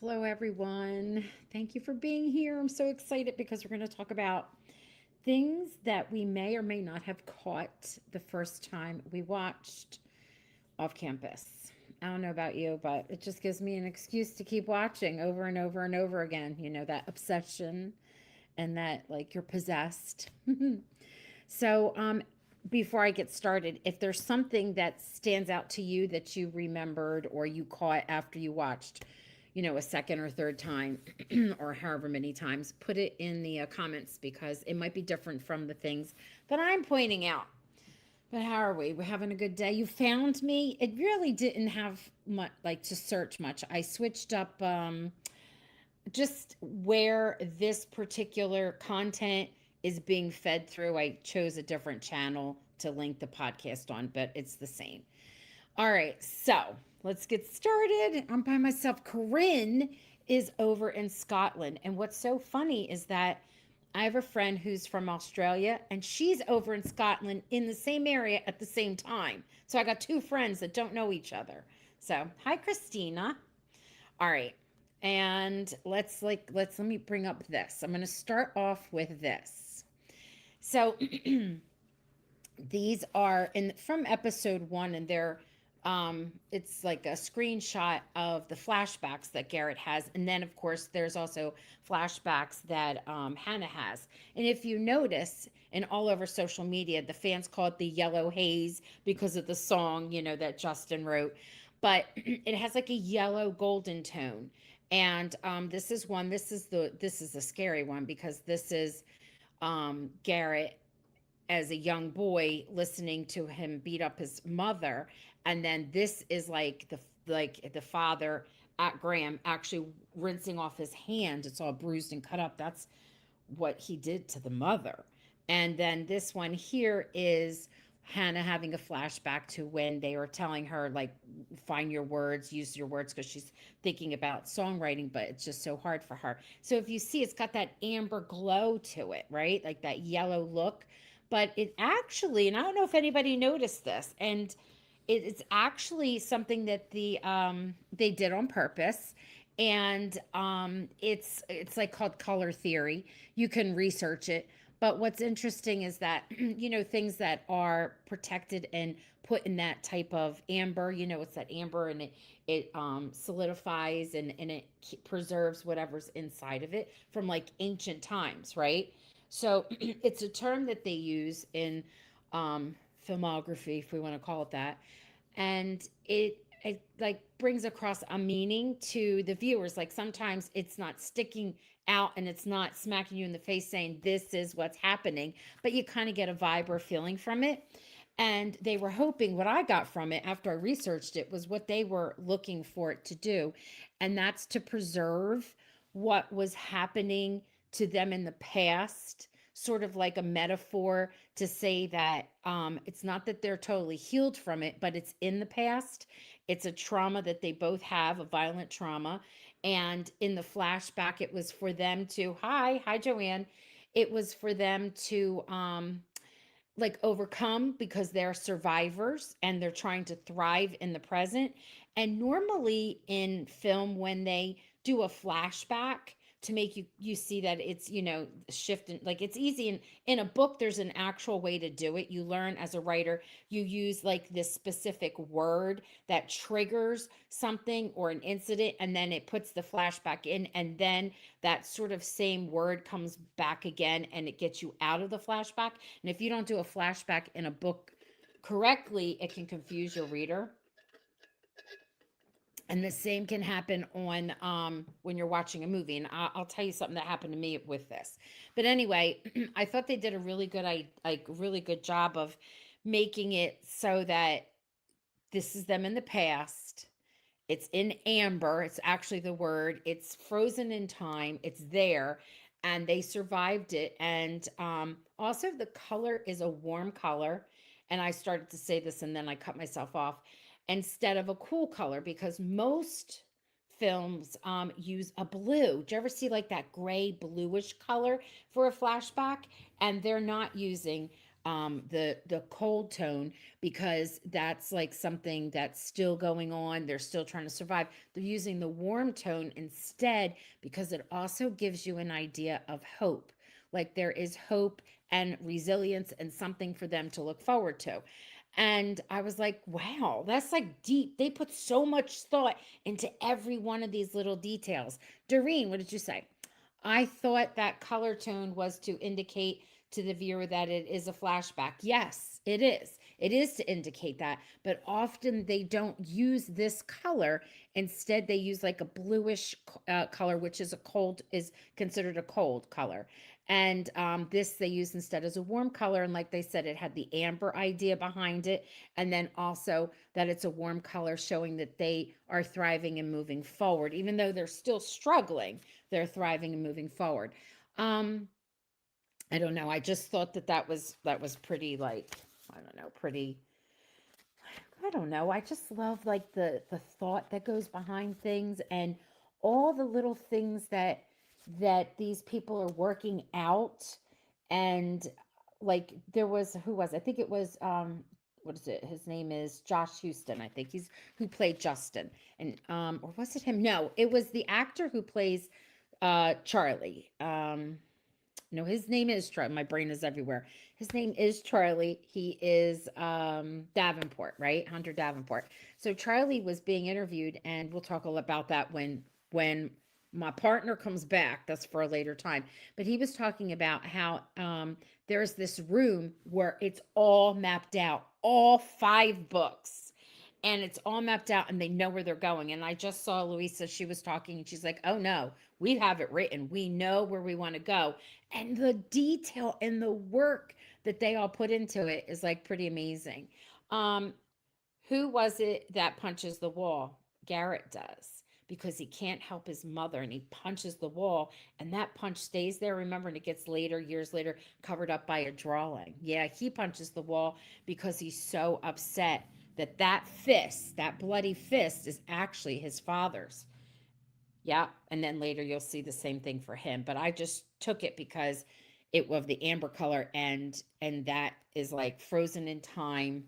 Hello, everyone. Thank you for being here. I'm so excited because we're going to talk about things that we may or may not have caught the first time we watched off campus. I don't know about you, but it just gives me an excuse to keep watching over and over and over again. You know, that obsession and that like you're possessed. So, before I get started, if there's something that stands out to you that you remembered or you caught after you watched, a second or third time, or however many times, put it in the comments because it might be different from the things that I'm pointing out. But how are we? We're having a good day. You found me. It really didn't have much like to search much. I switched up just where this particular content is being fed through. I chose a different channel to link the podcast on, but it's the same. All right, so let's get started. I'm by myself. Corinne is over in Scotland. And what's so funny is that I have a friend who's from Australia and she's over in Scotland in the same area at the same time. So I got two friends that don't know each other. So, hi, Christina. All right. And let me bring up this. I'm going to start off with this. So these are in from episode 1, and they're it's like a screenshot of the flashbacks that Garrett has, and then of course there's also flashbacks that Hannah has. And if you notice, in all over social media, the fans call it the yellow haze because of the song, that Justin wrote, but it has like a yellow golden tone. And this is the scary one because this is Garrett as a young boy listening to him beat up his mother, and then this is like the father at Graham actually rinsing off his hand. It's all bruised and cut up. That's what he did to the mother. And then this one here is Hannah having a flashback to when they were telling her, like, find your words, use your words, because she's thinking about songwriting, but it's just so hard for her. So if you see, it's got that amber glow to it, right? Like that yellow look. But it actually, and I don't know if anybody noticed this, and it's actually something that they did on purpose, and it's like called color theory. You can research it, but what's interesting is that things that are protected and put in that type of amber, it's that amber, and it solidifies, and it preserves whatever's inside of it from like ancient times, right? So it's a term that they use in filmography, if we want to call it that, and it like brings across a meaning to the viewers. Like sometimes it's not sticking out and it's not smacking you in the face saying this is what's happening, but you kind of get a vibe or feeling from it. And they were hoping, what I got from it after I researched it was what they were looking for it to do, and that's to preserve what was happening to them in the past, sort of like a metaphor to say that it's not that they're totally healed from it, but it's in the past. It's a trauma that they both have, a violent trauma. And in the flashback, it was for them to, hi, Joanne. It was for them to like overcome because they're survivors and they're trying to thrive in the present. And normally in film, when they do a flashback to make you see that it's shifting, like it's easy. In a book there's an actual way to do it. You learn as a writer, you use like this specific word that triggers something or an incident, and then it puts the flashback in, and then that sort of same word comes back again and it gets you out of the flashback. And if you don't do a flashback in a book correctly, it can confuse your reader. And the same can happen on when you're watching a movie. And I'll tell you something that happened to me with this. But anyway, I thought they did a really good, really good job of making it so that this is them in the past. It's in amber. It's actually the word. It's frozen in time. It's there, and they survived it. And also, the color is a warm color. And I started to say this, and then I cut myself off, instead of a cool color, because most films use a blue. Do you ever see like that gray bluish color for a flashback? And they're not using. the cold tone, because that's like something that's still going on. They're still trying to survive. They're using the warm tone instead because it also gives you an idea of hope. Like there is hope and resilience and something for them to look forward to. And I was like, wow, that's like deep. They put so much thought into every one of these little details. Doreen, what did you say? I thought that color tone was to indicate to the viewer that it is a flashback. Yes, it is. It is to indicate that, but often they don't use this color. Instead, they use like a bluish color, which is considered a cold color. And this they use instead as a warm color. And like they said, it had the amber idea behind it. And then also that it's a warm color, showing that they are thriving and moving forward. Even though they're still struggling, they're thriving and moving forward. Um, I don't know. I just thought that was pretty, like, I don't know, pretty, I don't know. I just love like the thought that goes behind things, and all the little things that these people are working out. And like there was, who was, I think it was what is it? His name is Josh Houston. I think he's who played Justin. And or was it him? No, it was the actor who plays Charlie. No, his name is Charlie. My brain is everywhere. His name is Charlie. He is Davenport, right? Hunter Davenport. So Charlie was being interviewed, and we'll talk all about that when my partner comes back. That's for a later time. But he was talking about how there's this room where it's all mapped out, all 5 books, and it's all mapped out, and they know where they're going. And I just saw Louisa, she was talking, and she's like, oh no, we have it written, we know where we want to go. And the detail and the work that they all put into it is like pretty amazing. um who was it that punches the wall? Garrett does, because he can't help his mother, and he punches the wall, and that punch stays there. Remember, and it gets later, years later, covered up by a drawing. Yeah, he punches the wall because he's so upset that that fist, that bloody fist, is actually his father's. Yeah, and then later you'll see the same thing for him. But I just took it because it was the amber color, and that is like frozen in time,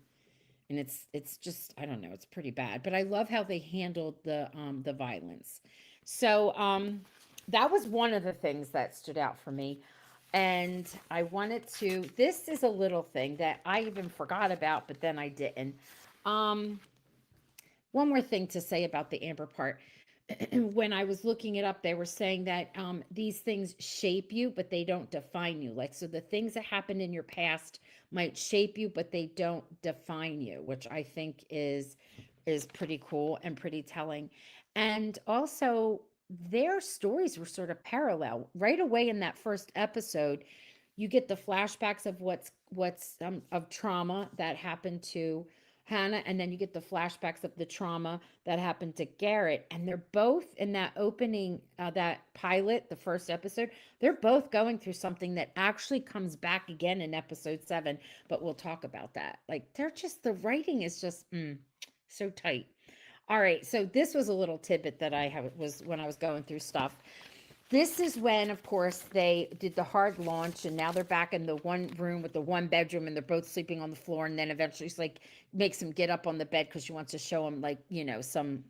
and it's just, I don't know, it's pretty bad. But I love how they handled the violence. So that was one of the things that stood out for me. And I wanted to, this is a little thing that I even forgot about, but then I didn't. Um One more thing to say about the amber part. When I was looking it up, they were saying that these things shape you, but they don't define you. Like, so the things that happened in your past might shape you, but they don't define you, which I think is pretty cool and pretty telling. And also, their stories were sort of parallel. Right away in that first episode, you get the flashbacks of what's of trauma that happened to Hannah, and then you get the flashbacks of the trauma that happened to Garrett. And they're both in that opening, that pilot, the first episode, they're both going through something that actually comes back again in episode 7. But we'll talk about that. Like, they're just, the writing is just so tight. All right, so this was a little tidbit that I have was when I was going through stuff. This is when, of course, they did the hard launch, and now they're back in the one room with the one bedroom, and they're both sleeping on the floor. And then eventually, she's like, makes him get up on the bed because she wants to show him, like, some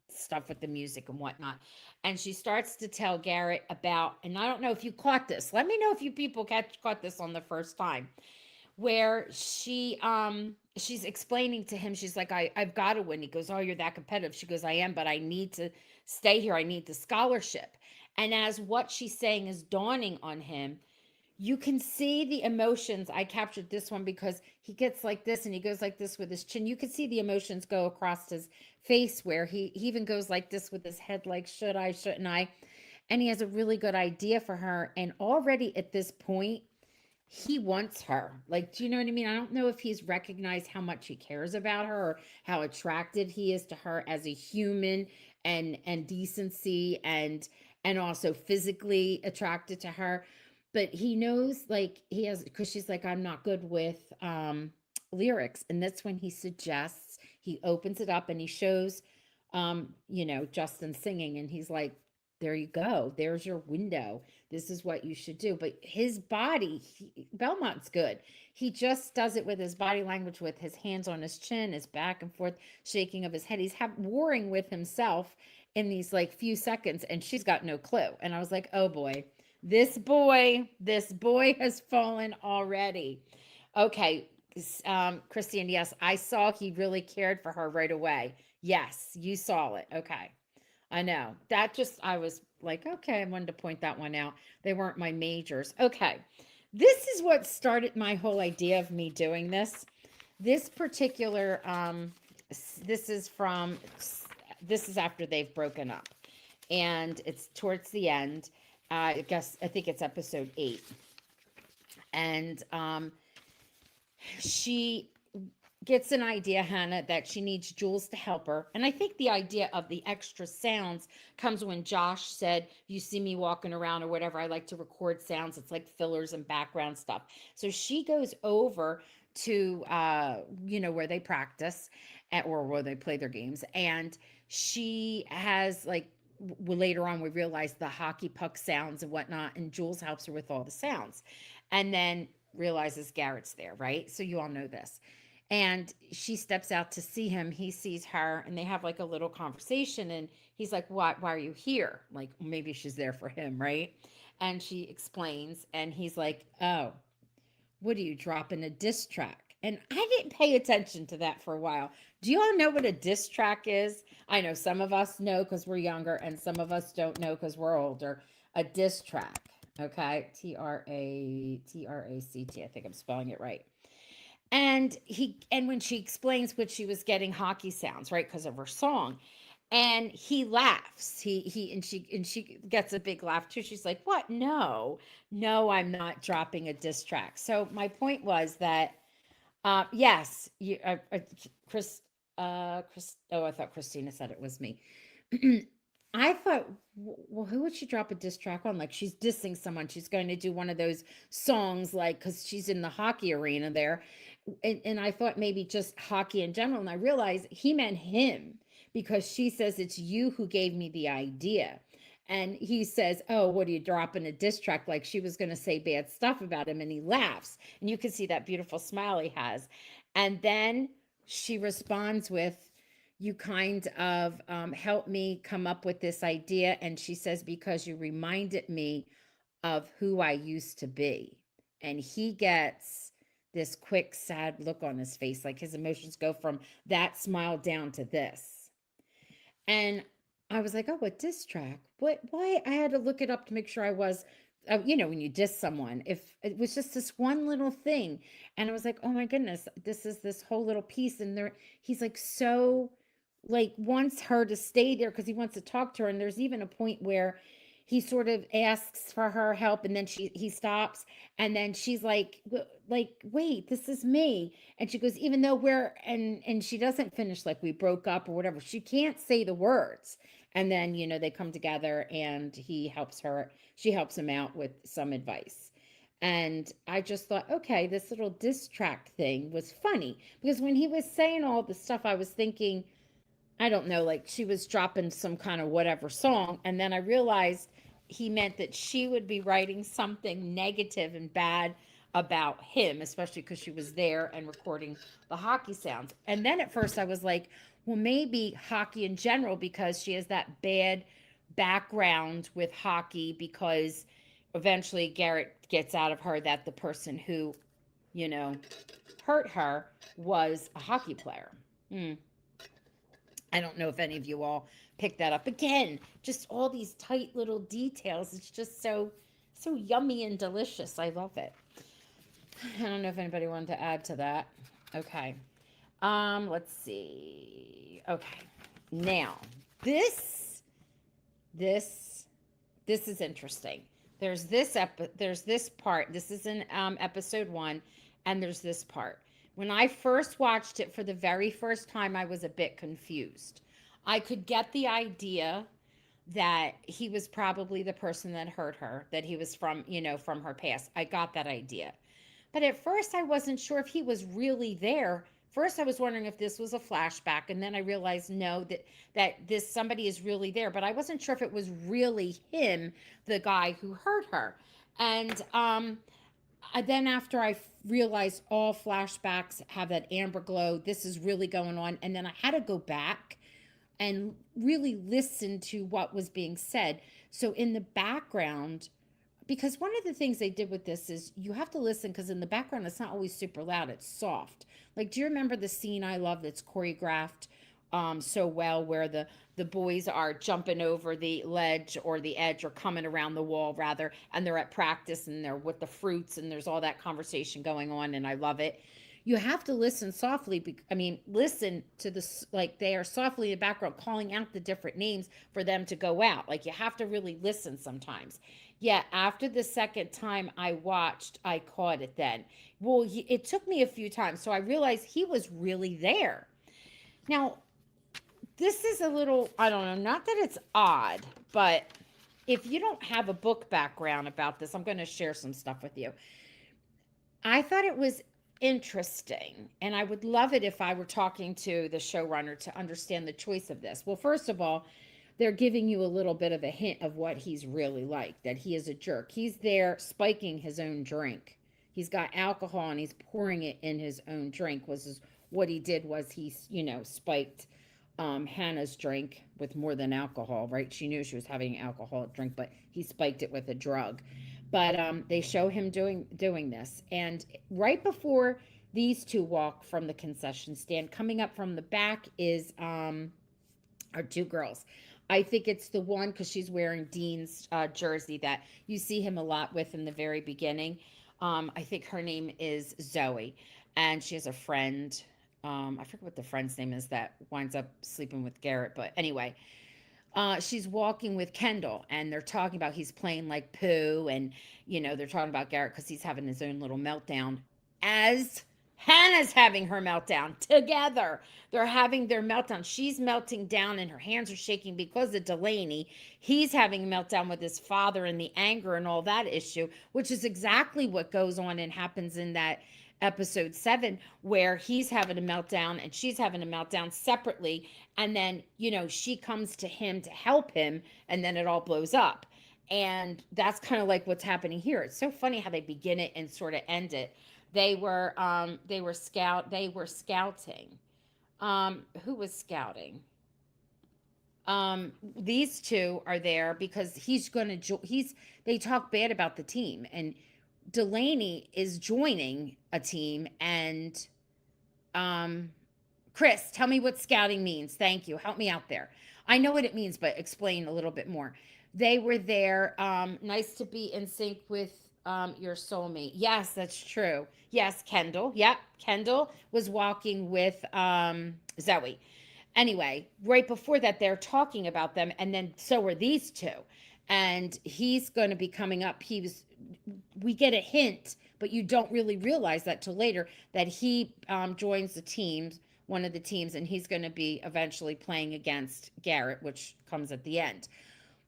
stuff with the music and whatnot. And she starts to tell Garrett about, and I don't know if you caught this. Let me know if you people caught this on the first time, where she's explaining to him, she's like, I've got to win. He goes, oh, you're that competitive. She goes, I am, but I need to stay here. I need the scholarship. And as what she's saying is dawning on him, you can see the emotions. I captured this one because he gets like this and he goes like this with his chin. You can see the emotions go across his face, where he even goes like this with his head, like, should I, shouldn't I? And he has a really good idea for her. And already at this point, he wants her. Like, do you know what I mean? I don't know if he's recognized how much he cares about her, or how attracted he is to her as a human, and decency, and also physically attracted to her. But he knows, like, he has, because she's like, I'm not good with lyrics. And that's when he suggests, he opens it up and he shows Justin singing, and he's like, there you go. There's your window. This is what you should do. But his body, Belmont's good. He just does it with his body language, with his hands on his chin, his back and forth shaking of his head. He's warring with himself in these like few seconds, and she's got no clue. And I was like, oh boy, this boy has fallen already. Okay, Christine, yes, I saw he really cared for her right away. Yes, you saw it. Okay. I know. That just, I was like, okay, I wanted to point that one out. They weren't my majors. Okay. This is what started my whole idea of me doing this. This particular, this is from, this is after they've broken up. And it's towards the end. I think it's episode 8. And she gets an idea, Hannah, that she needs Jules to help her. And I think the idea of the extra sounds comes when Josh said, you see me walking around or whatever. I like to record sounds. It's like fillers and background stuff. So she goes over to, where they practice or where they play their games. And she has like, later on, we realize the hockey puck sounds and whatnot. And Jules helps her with all the sounds. And then realizes Garrett's there, right? So you all know this. And she steps out to see him. He sees her and they have like a little conversation. And he's like, why are you here? Like, maybe she's there for him, right? And she explains. And he's like, oh, what are you dropping a diss track? And I didn't pay attention to that for a while. Do you all know what a diss track is? I know some of us know because we're younger, and some of us don't know because we're older. A diss track, okay? Tract. I think I'm spelling it right. And when she explains what she was getting hockey sounds, right, because of her song, and he laughs. She gets a big laugh too. She's like, "What? No, no, I'm not dropping a diss track." So my point was that, yes, Chris, Chris. Oh, I thought Christina said it was me. I thought, well, who would she drop a diss track on? Like she's dissing someone. She's going to do one of those songs, like because she's in the hockey arena there, and I thought maybe just hockey in general. And I realized he meant him because she says it's you who gave me the idea. And he says, oh, what are you dropping a diss track? Like she was going to say bad stuff about him. And he laughs. And you can see that beautiful smile he has. And then she responds with, you kind of helped me come up with this idea. And she says, because you reminded me of who I used to be. And he gets this quick, sad look on his face. Like his emotions go from that smile down to this. And I was like, oh, what diss track? What? Why? I had to look it up to make sure I was, when you diss someone, if it was just this one little thing. And I was like, oh my goodness, this is this whole little piece. And he's like, so, like, wants her to stay there because he wants to talk to her. And there's even a point where he sort of asks for her help and then he stops and then she's like, wait, this is me. And she goes, even though and she doesn't finish like we broke up or whatever. She can't say the words. And then, they come together and she helps him out with some advice. And I just thought, okay, this little diss track thing was funny because when he was saying all the stuff, I was thinking, I don't know, like she was dropping some kind of whatever song. And then I realized he meant that she would be writing something negative and bad about him, especially because she was there and recording the hockey sounds. And then at first I was like, well, maybe hockey in general, because she has that bad background with hockey, because eventually Garrett gets out of her that the person who, you know, hurt her was a hockey player. Hmm. I don't know if any of you all picked that up. Again, just all these tight little details. It's just so yummy and delicious. I love it. I don't know if anybody wanted to add to that. Okay. Let's see. Okay. Now, this this is interesting. There's this part. This is in episode 1, and there's this part. When I first watched it for the very first time, I was a bit confused. I could get the idea that he was probably the person that hurt her, that he was from her past. I got that idea. But at first, I wasn't sure if he was really there first I was wondering if this was a flashback, and then I realized no, that this somebody is really there, but I wasn't sure if it was really him, the guy who hurt her. And then after I realized all flashbacks have that amber glow, this is really going on, and then I had to go back and really listen to what was being said. So in the background, because one of the things they did with this is you have to listen, because in the background it's not always super loud, it's soft. Like, do you remember the scene I love that's choreographed so well, where the boys are jumping over the ledge or the edge, or coming around the wall rather, and they're at practice and they're with the fruits and there's all that conversation going on, and I love it. You have to listen softly. I mean, listen to this, like they are softly in the background calling out the different names for them to go out. Like, you have to really listen sometimes. Yeah, after the second time I watched, I caught it then. Well, it took me a few times, so I realized he was really there. Now, this is a little, I don't know, not that it's odd, but if you don't have a book background about this, I'm going to share some stuff with you. I thought it was interesting, and I would love it if I were talking to the showrunner to understand the choice of this. Well, first of all, they're giving you a little bit of a hint of what he's really like, that he is a jerk. He's there spiking his own drink. He's got alcohol and he's pouring it in his own drink. What he did was he, spiked Hannah's drink with more than alcohol, right? She knew she was having an alcoholic drink, but he spiked it with a drug. But they show him doing this, and right before these two walk from the concession stand, coming up from the back is are two girls. I think it's the one, because she's wearing Dean's jersey that you see him a lot with in the very beginning. I think her name is Zoe, and she has a friend. I forget what the friend's name is that winds up sleeping with Garrett, but anyway, she's walking with Kendall, and they're talking about he's playing like poo, and they're talking about Garrett because he's having his own little meltdown as Hannah's having her meltdown together. They're having their meltdown. She's melting down and her hands are shaking because of Delaney. He's having a meltdown with his father and the anger and all that issue, which is exactly what goes on and happens in that episode 7, where he's having a meltdown and she's having a meltdown separately, and then she comes to him to help him, and then it all blows up. And that's kind of like what's happening here. It's so funny how they begin it and sort of end it. They were scouting. Who was scouting? These two are there because they talk bad about the team, and Delaney is joining a team. And Chris, tell me what scouting means. Thank you. Help me out there. I know what it means, but explain a little bit more. They were there. Nice to be in sync with your soulmate. Yes, that's true. Yes, Kendall. Yep, Kendall was walking with Zoe. Anyway, right before that, they're talking about them, and then so are these two. And he's going to be coming up. We get a hint, but you don't really realize that till later, that he joins one of the teams, and he's going to be eventually playing against Garrett, which comes at the end.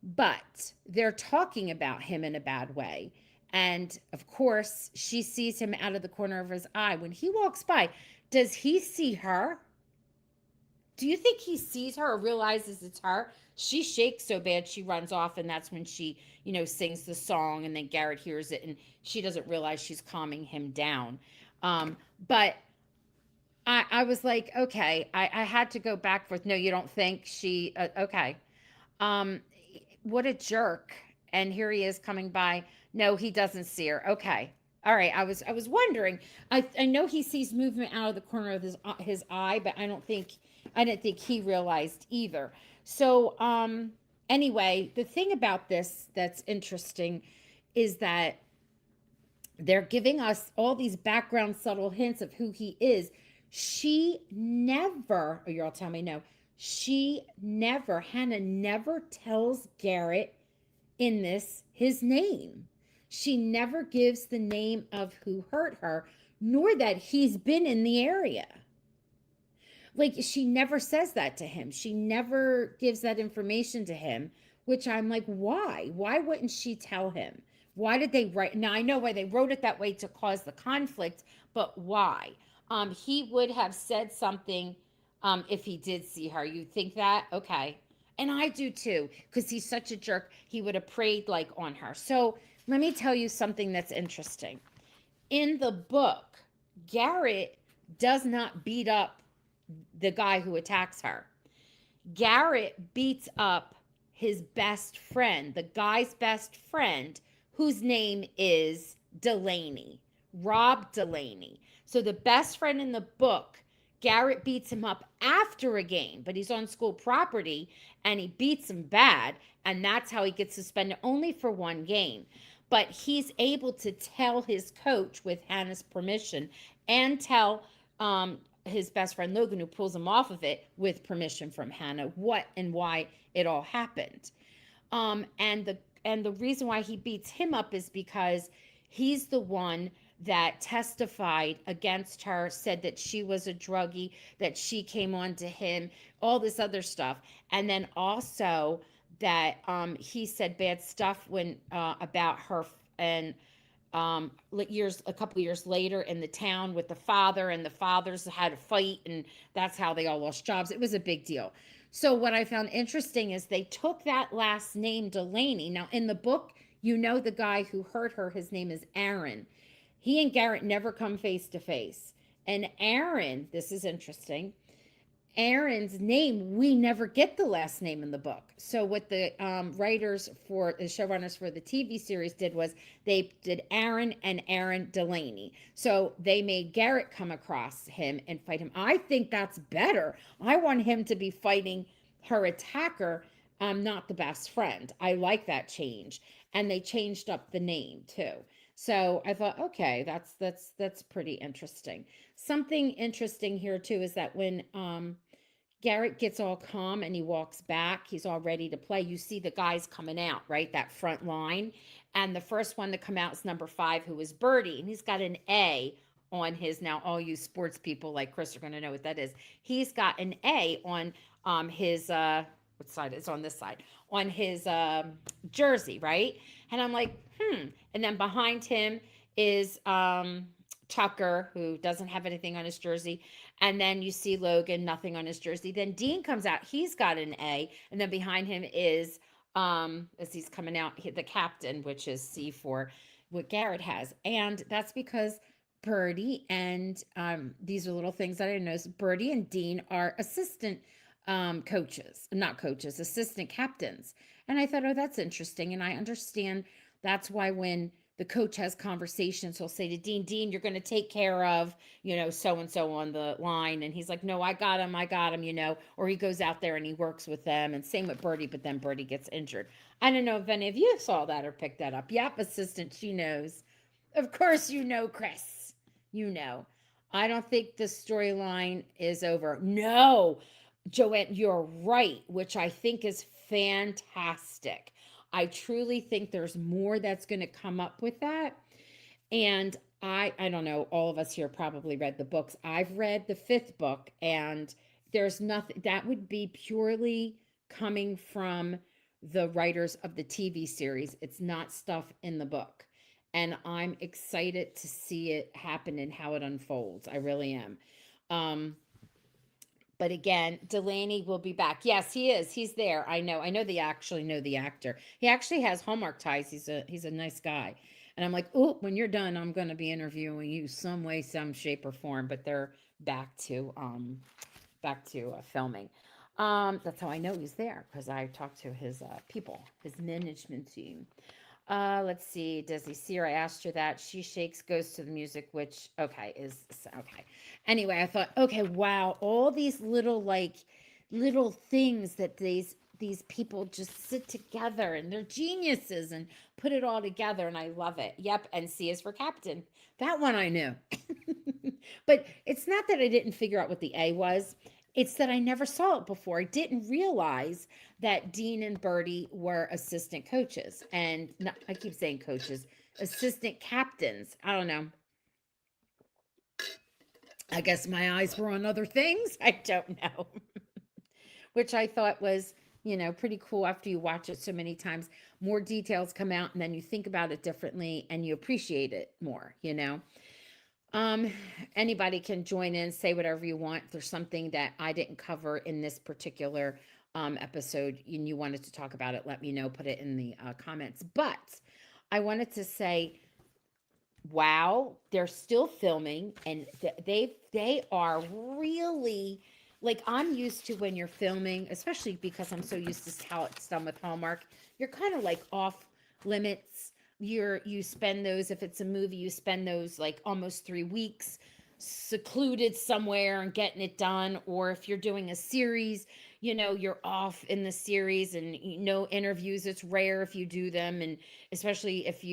But they're talking about him in a bad way. And of course, she sees him out of the corner of his eye. When he walks by, does he see her? Do you think he sees her or realizes it's her? She shakes so bad she runs off, and that's when she, sings the song, and then Garrett hears it, and she doesn't realize she's calming him down. But I was like, okay, I had to go back with, no, you don't think she, okay. What a jerk. And here he is coming by. No, he doesn't see her. Okay. All right. I was wondering. I know he sees movement out of the corner of his eye, but I didn't think he realized either. So, anyway, the thing about this that's interesting is that they're giving us all these background subtle hints of who he is. She never, or you'll tell me no, Hannah never tells Garrett in this his name. She never gives the name of who hurt her, nor that he's been in the area. Like, she never says that to him. She never gives that information to him, which I'm like, why? Why wouldn't she tell him? Why did they write? Now, I know why they wrote it that way, to cause the conflict, but why? he would have said something if he did see her. You think that? Okay. And I do too, because he's such a jerk. He would have preyed like on her. So let me tell you something that's interesting. In the book, Garrett does not beat up the guy who attacks her. Garrett beats up his best friend, the guy's best friend, whose name is Delaney, Rob Delaney. So the best friend in the book, Garrett beats him up after a game, but he's on school property and he beats him bad. And that's how he gets suspended only for one game. But he's able to tell his coach with Hannah's permission and tell his best friend Logan, who pulls him off of it with permission from Hannah, what and why it all happened. And the reason why he beats him up is because he's the one that testified against her, said that she was a druggie, that she came on to him, all this other stuff, and then also that he said bad stuff when about her and a couple of years later in the town with the father, and the fathers had a fight, and that's how they all lost jobs. It was a big deal. So what I found interesting is they took that last name Delaney. Now in the book, the guy who hurt her, his name is Aaron. He and Garrett never come face to face. And Aaron, this is interesting, Aaron's name, we never get the last name in the book. So what the writers for the showrunners for the TV series did was they did Aaron and Aaron Delaney. So they made Garrett come across him and fight him. I think that's better. I want him to be fighting her attacker, not the best friend. I like that change. And they changed up the name too. So I thought, okay, that's pretty interesting. Something interesting here too is that when Garrett gets all calm and he walks back, he's all ready to play. You see the guys coming out, right? That front line. And the first one to come out is number 5, who is Birdie. And he's got an A on his, now all you sports people like Chris are going to know what that is. He's got an A on his, what side? It's on this side. On his jersey, right? And I'm like, And then behind him is Tucker, who doesn't have anything on his jersey. And then you see Logan, nothing on his jersey. Then Dean comes out. He's got an A. And then behind him is, as he's coming out, the captain, which is C4, what Garrett has. And that's because Birdie and these are little things that I didn't know. Birdie and Dean are assistant coaches, not coaches, assistant captains. And I thought, oh, that's interesting. And I understand that's why when the coach has conversations, he'll say to Dean, you're going to take care of, so and so on the line. And he's like, no, I got him, or he goes out there and he works with them. And same with Birdie, but then Birdie gets injured. I don't know if any of you saw that or picked that up. Yep, assistant, she knows. Of course, Chris. I don't think the storyline is over. No, Joanne, you're right, which I think is fantastic. I truly think there's more that's going to come up with that. And I don't know, all of us here probably read the books. I've read the 5th book, and there's nothing that would be purely coming from the writers of the TV series. It's not stuff in the book. And I'm excited to see it happen and how it unfolds. I really am. But again, Delaney will be back. Yes, he is. He's there. I know they actually know the actor. He actually has Hallmark ties. He's a nice guy. And I'm like, oh, when you're done, I'm going to be interviewing you some way, some shape or form. But they're back to filming. That's how I know he's there, because I talked to his people, his management team. Let's see. Does he see her? I asked her that. She shakes, goes to the music, which, okay, is okay. Anyway, I thought, okay, wow, all these little things that these people just sit together, and they're geniuses and put it all together, and I love it. Yep, and C is for captain. That one I knew. But it's not that I didn't figure out what the A was. It's that I never saw it before. I didn't realize that Dean and Birdie were assistant coaches. And I keep saying coaches, assistant captains. I don't know. I guess my eyes were on other things. I don't know. Which I thought was, pretty cool after you watch it so many times. More details come out, and then you think about it differently and you appreciate it more. Um, Anybody can join in, say whatever you want. If there's something that I didn't cover in this particular episode and you wanted to talk about it, let me know. Put it in the comments. But I wanted to say, wow, they're still filming, and they are really, like, I'm used to when you're filming, especially because I'm so used to how it's done with Hallmark. You're kind of like off limits. You spend those, if it's a movie, you spend those like almost 3 weeks secluded somewhere and getting it done. Or if you're doing a series, you're off in the series, and no interviews. It's rare if you do them. And especially if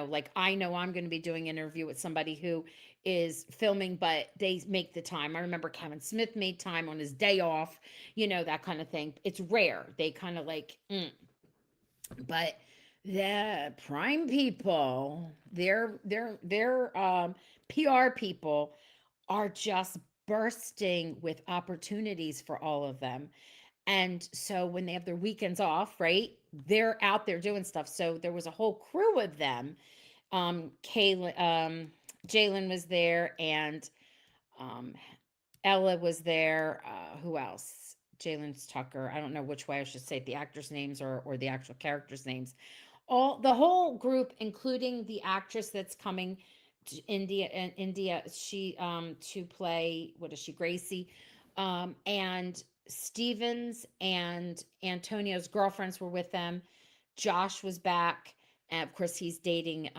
like, I know I'm going to be doing an interview with somebody who is filming, but they make the time. I remember Kevin Smith made time on his day off, that kind of thing. It's rare. They kind of like, but the Prime people, their PR people are just bursting with opportunities for all of them. And so when they have their weekends off, right, they're out there doing stuff. So there was a whole crew of them. Kaylin, Jalen was there, and um, Ella was there. Who else? Jalen's Tucker. I don't know which way I should say it, the actors' names or the actual characters' names. All the whole group, including the actress that's coming to India, she to play, what is she, Gracie, and Stevens and Antonio's girlfriends were with them. Josh was back, and of course he's dating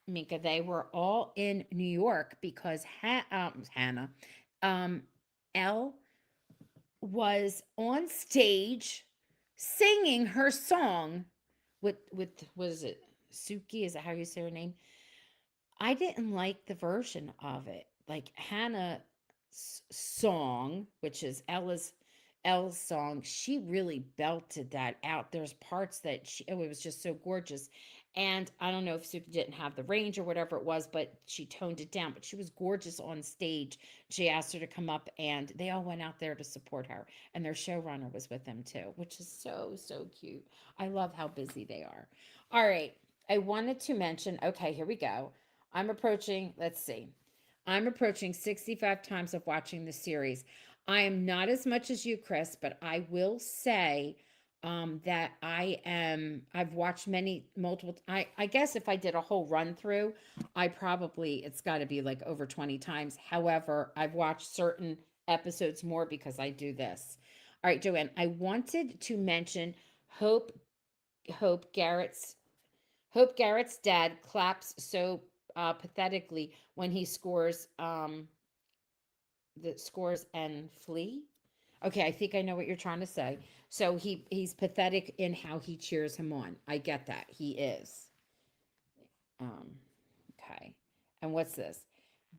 Minka. They were all in New York because Hannah, um, Elle was on stage singing her song with what is it? Suki, is that how you say her name? I didn't like the version of it. Like Hannah's song, which is Elle's song, she really belted that out. There's parts that oh, it was just so gorgeous. And I don't know if Suki didn't have the range or whatever it was, but she toned it down. But she was gorgeous on stage. She asked her to come up, and they all went out there to support her. And their showrunner was with them too, which is so, so cute. I love how busy they are. All right. I wanted to mention, okay, here we go. Let's see, I'm approaching 65 times of watching the series. I am not as much as you, Chris, but I will say that I've watched multiple. I guess if I did a whole run through, it's got to be like over 20 times. However, I've watched certain episodes more because I do this. All right, Joanne, I wanted to mention Hope, Hope Garrett's Hope Garrett's dad claps so pathetically when he scores and flee. Okay, I think I know what you're trying to say. So he's pathetic in how he cheers him on. I get that. He is. Um, okay. And what's this?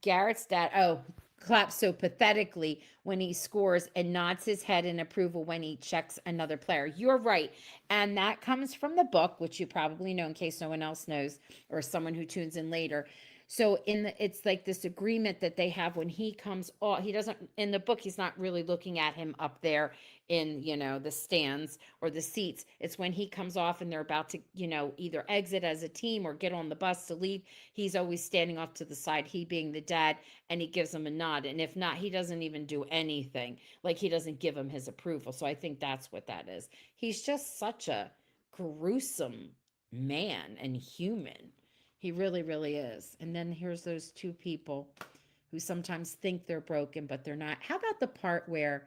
Garrett's dad, oh, claps so pathetically when he scores and nods his head in approval when he checks another player. You're right. And that comes from the book, which you probably know in case no one else knows, or someone who tunes in later. So it's like this agreement that they have when he comes off. He doesn't, in the book, he's not really looking at him up there in, the stands or the seats. It's when he comes off and they're about to, either exit as a team or get on the bus to leave. He's always standing off to the side, he being the dad, and he gives him a nod. And if not, he doesn't even do anything. Like, he doesn't give him his approval. So I think that's what that is. He's just such a gruesome man and human. He really, really is. And then here's those two people who sometimes think they're broken, but they're not. How about the part where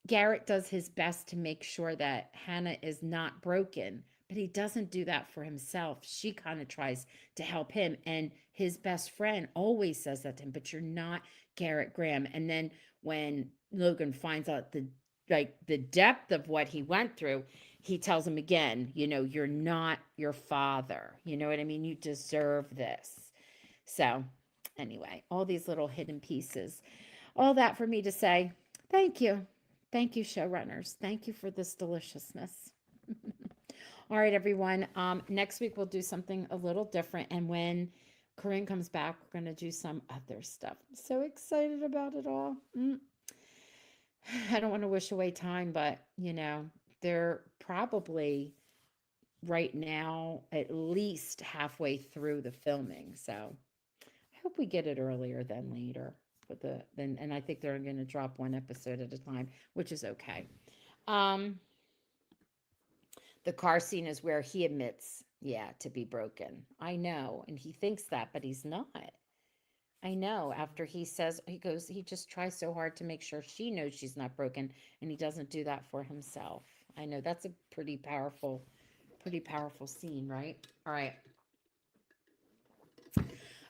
Garrett does his best to make sure that Hannah is not broken, but he doesn't do that for himself. She kind of tries to help him. And his best friend always says that to him, but you're not Garrett Graham. And then when Logan finds out the depth of what he went through, he tells him again, you're not your father. You know what I mean? You deserve this. So anyway, all these little hidden pieces. All that for me to say, thank you. Thank you, showrunners. Thank you for this deliciousness. All right, everyone. Next week we'll do something a little different. And when Corinne comes back, we're going to do some other stuff. I'm so excited about it all. I don't want to wish away time, but they're probably right now at least halfway through the filming. So hope we get it earlier than later. But and I think they're going to drop one episode at a time, which is okay. Um, the car scene is where he admits, yeah, to be broken. I know, and he thinks that, but he's not. I know. After he says, he goes, he just tries so hard to make sure she knows she's not broken, and he doesn't do that for himself. I know that's a pretty powerful scene, right? All right.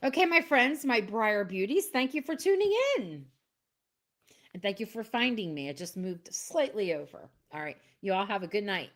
Okay, my friends, my Briar Beauties, thank you for tuning in. And thank you for finding me. I just moved slightly over. All right. You all have a good night.